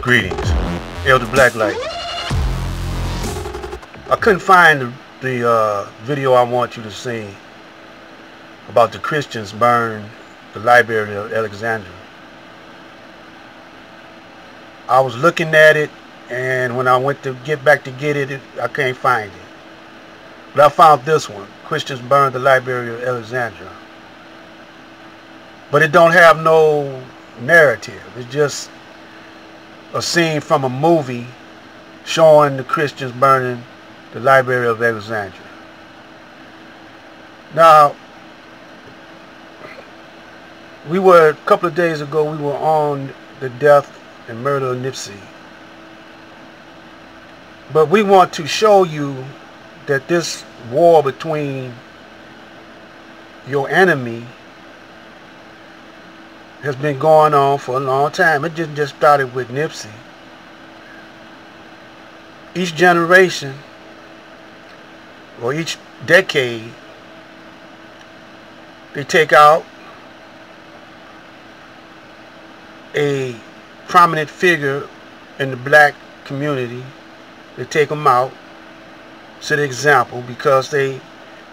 Greetings, Elder Blacklight. I couldn't find the video I want you to see about the Christians burned the Library of Alexandria. I was looking at it, and when I went to get it, I can't find it. But I found this one: Christians burned the Library of Alexandria. But it don't have no narrative. It's just a scene from a movie showing the Christians burning the Library of Alexandria. Now, a couple of days ago, we were on the death and murder of Nipsey. But we want to show you that this war between your enemy has been going on for a long time. It didn't just started with Nipsey. Each generation, or each decade, they take out a prominent figure in the black community. They take them out, set an example, because they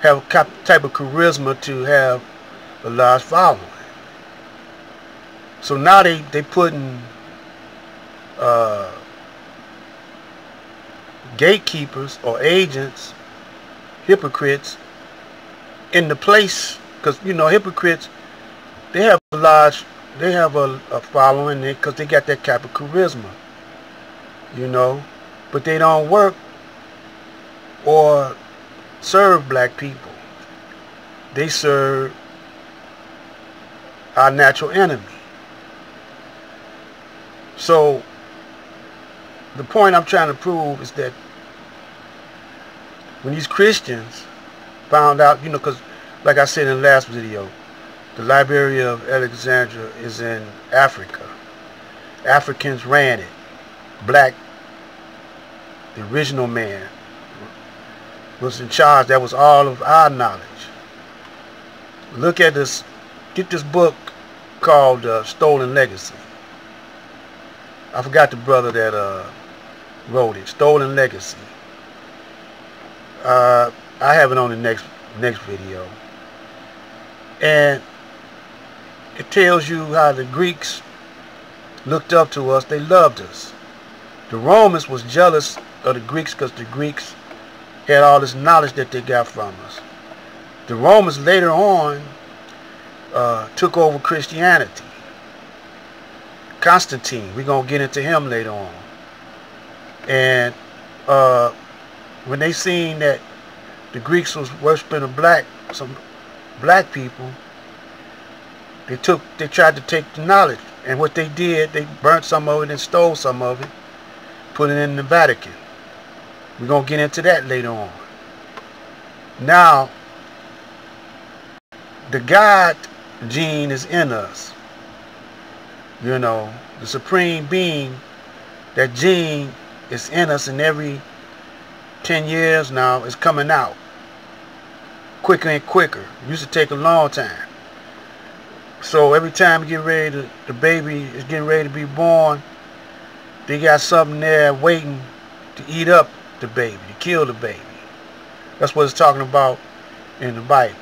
have a type of charisma to have a large following. So now they putting gatekeepers or agents, hypocrites, in the place, because hypocrites, they have a following because they got that type of charisma, but they don't work or serve black people. They serve our natural enemy. So the point I'm trying to prove is that when these Christians found out, because like I said in the last video, the Library of Alexandria is in Africa. Africans ran it. Black, the original man, was in charge. That was all of our knowledge. Look at this, get this book called Stolen Legacy. I forgot the brother that wrote it. Stolen Legacy. I have it on the next video. And it tells you how the Greeks looked up to us. They loved us. The Romans was jealous of the Greeks because the Greeks had all this knowledge that they got from us. The Romans later on took over Christianity. Constantine, we're going to get into him later on. And when they seen that the Greeks was worshiping some black people, they tried to take the knowledge. And what they did, they burnt some of it and stole some of it, put it in the Vatican. We're going to get into that later on. Now, the God gene is in us. The supreme being, that gene is in us, and every 10 years now it's coming out quicker and quicker. It used to take a long time. So every time we get ready the baby is getting ready to be born, they got something there waiting to eat up the baby, to kill the baby. That's what it's talking about in the Bible.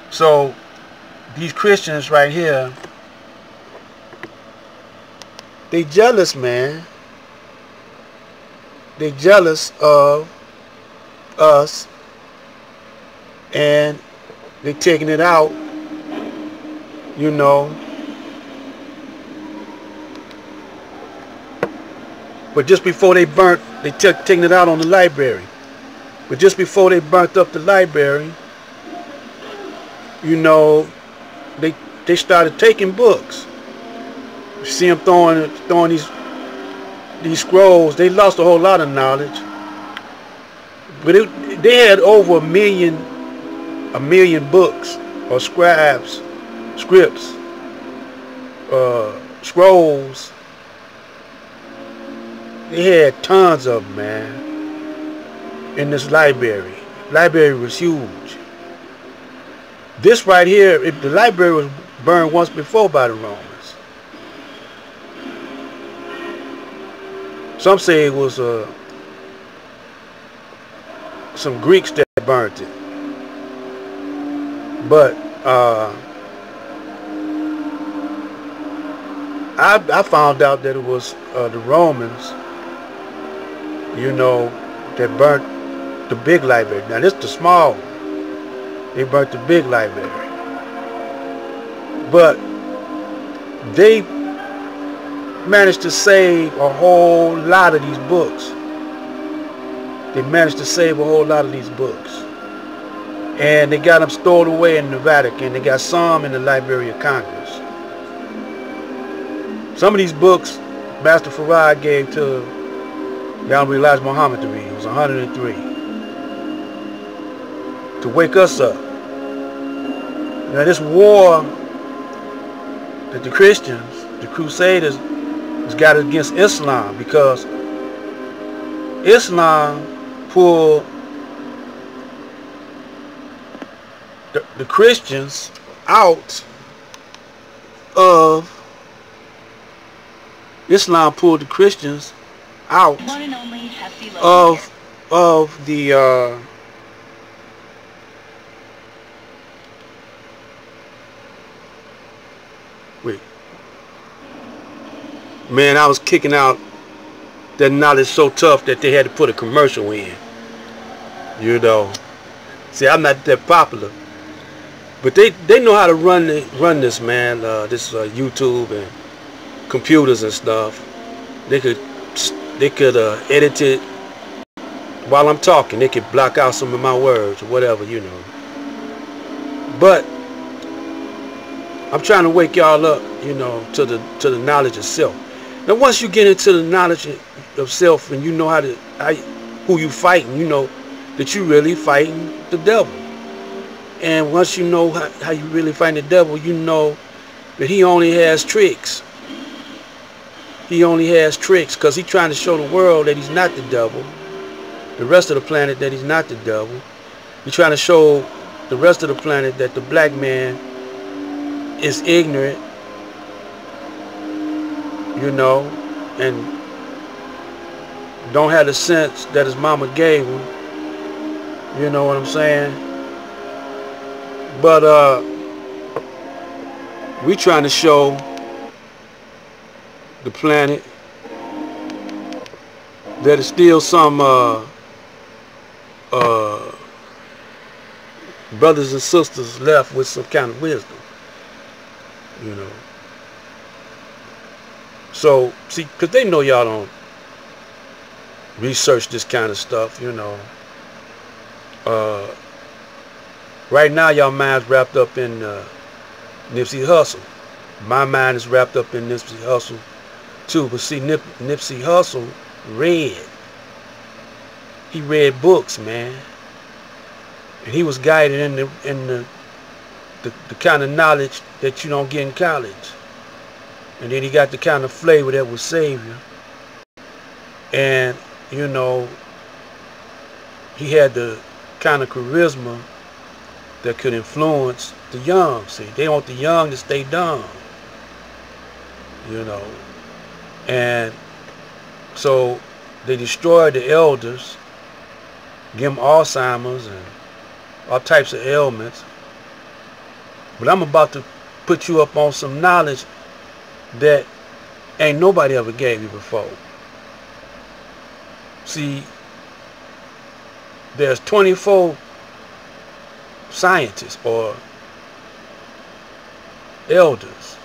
So these Christians right here, they jealous, man. They jealous of us, and they taking it out, But just before they burnt, they taking it out on the library. But just before they burnt up the library, they started taking books. You see them throwing these scrolls. They lost a whole lot of knowledge. But they had over a million books or scripts, scrolls. They had tons of them, man, in this library. Library was huge. This right here, the library was burned once before by the Romans. Some say it was some Greeks that burnt it. But I found out that it was the Romans, you know, that burnt the big library. Now this is the small one. They burnt the big library. But they managed to save a whole lot of these books. They managed to save a whole lot of these books. And they got them stored away in the Vatican. They got some in the Library of Congress. Some of these books Master Farad gave to the Honorable Elijah Muhammad to read. It was 103. To wake us up. Now this war that the Christians, the Crusaders, has got against Islam, because Islam pulled the Christians out of Islam pulled the Christians out of the wait. Man, I was kicking out that knowledge so tough that they had to put a commercial in. You know. See, I'm not that popular. But they know how to run this, man. This YouTube and computers and stuff. They could edit it while I'm talking. They could block out some of my words or whatever, you know. But I'm trying to wake y'all up, you know, to the knowledge of self. Now, once you get into the knowledge of self and you know who you fighting, you know that you really fighting the devil. And once you know how you really fight the devil, you know that he only has tricks. He only has tricks because he's trying to show the world that he's not the devil. The rest of the planet that he's not the devil. He's trying to show the rest of the planet that the black man is ignorant, you know, and don't have the sense that his mama gave him. You know what I'm saying? But we trying to show the planet that there's still some brothers and sisters left with some kind of wisdom, you know. So see, because they know y'all don't research this kind of stuff, you know. Right now, y'all mind's wrapped up in Nipsey Hussle. My mind is wrapped up in Nipsey Hussle too. But see, Nipsey Hussle read. He read books, man, and he was guided in the kind of knowledge that you don't get in college. And then he got the kind of flavor that will save you. And you know, he had the kind of charisma that could influence the young. See, they want the young to stay dumb, you know. And so they destroyed the elders, give them Alzheimer's and all types of ailments. But I'm about to put you up on some knowledge that ain't nobody ever gave you before. See, there's 24 scientists or elders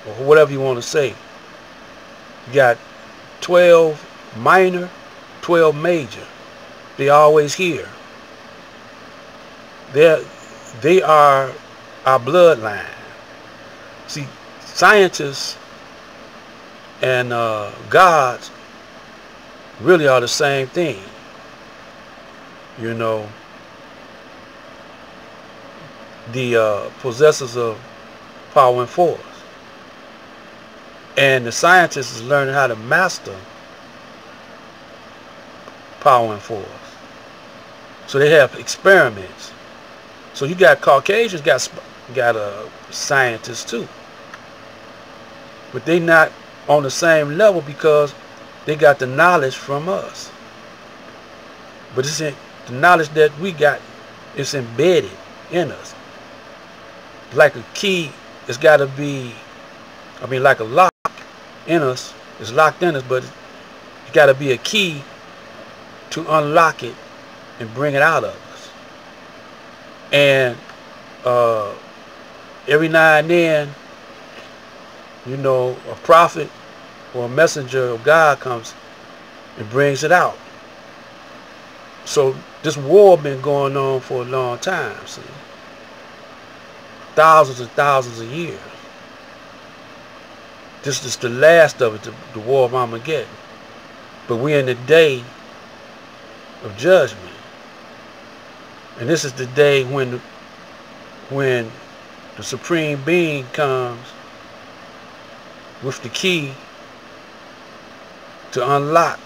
or whatever you want to say. You got 12 minor, 12 major. They always here. They are our bloodline. See, scientists and gods really are the same thing. You know, the possessors of power and force. And the scientists is learning how to master power and force. So they have experiments. So you got Caucasians, got scientists too. But they not on the same level because They got the knowledge from us. But it's the knowledge that we got is embedded in us. Like a key, it's got to be, like a lock in us. It's locked in us, but it got to be a key to unlock it and bring it out of us. And every now and then, a prophet or a messenger of God comes and brings it out. So this war been going on for a long time, see? Thousands and thousands of years. This is the last of it, the war of Armageddon. But we're in the day of judgment. And this is the day when the Supreme Being comes with the key to unlock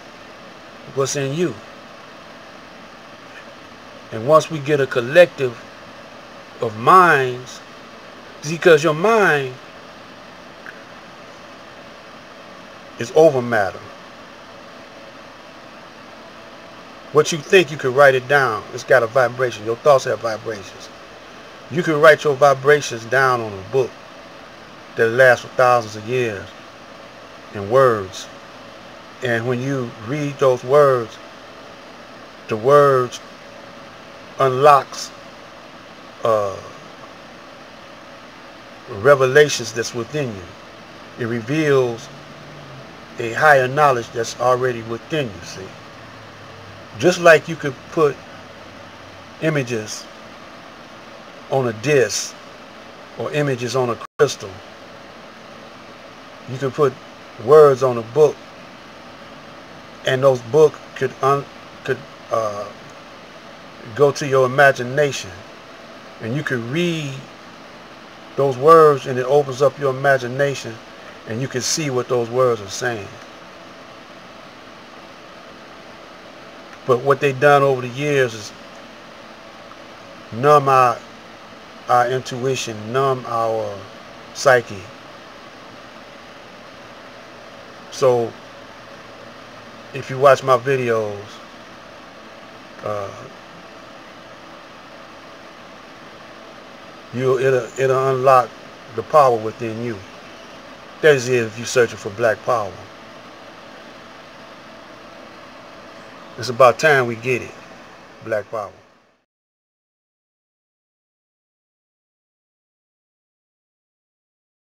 what's in you. And once we get a collective of minds, because your mind is over matter. What you think, you can write it down. It's got a vibration. Your thoughts have vibrations. You can write your vibrations down on a book that lasts for thousands of years in words. And when you read those words, the words unlocks revelations that's within you. It reveals a higher knowledge that's already within you, see. Just like you could put images on a disc or images on a crystal, you could put words on a book, and those books could go to your imagination, and you could read those words, and it opens up your imagination, and you can see what those words are saying. But what they've done over the years is numb our intuition, numb our psyche. So if you watch my videos, it'll unlock the power within you. That is if you're searching for black power. It's about time we get it. Black power.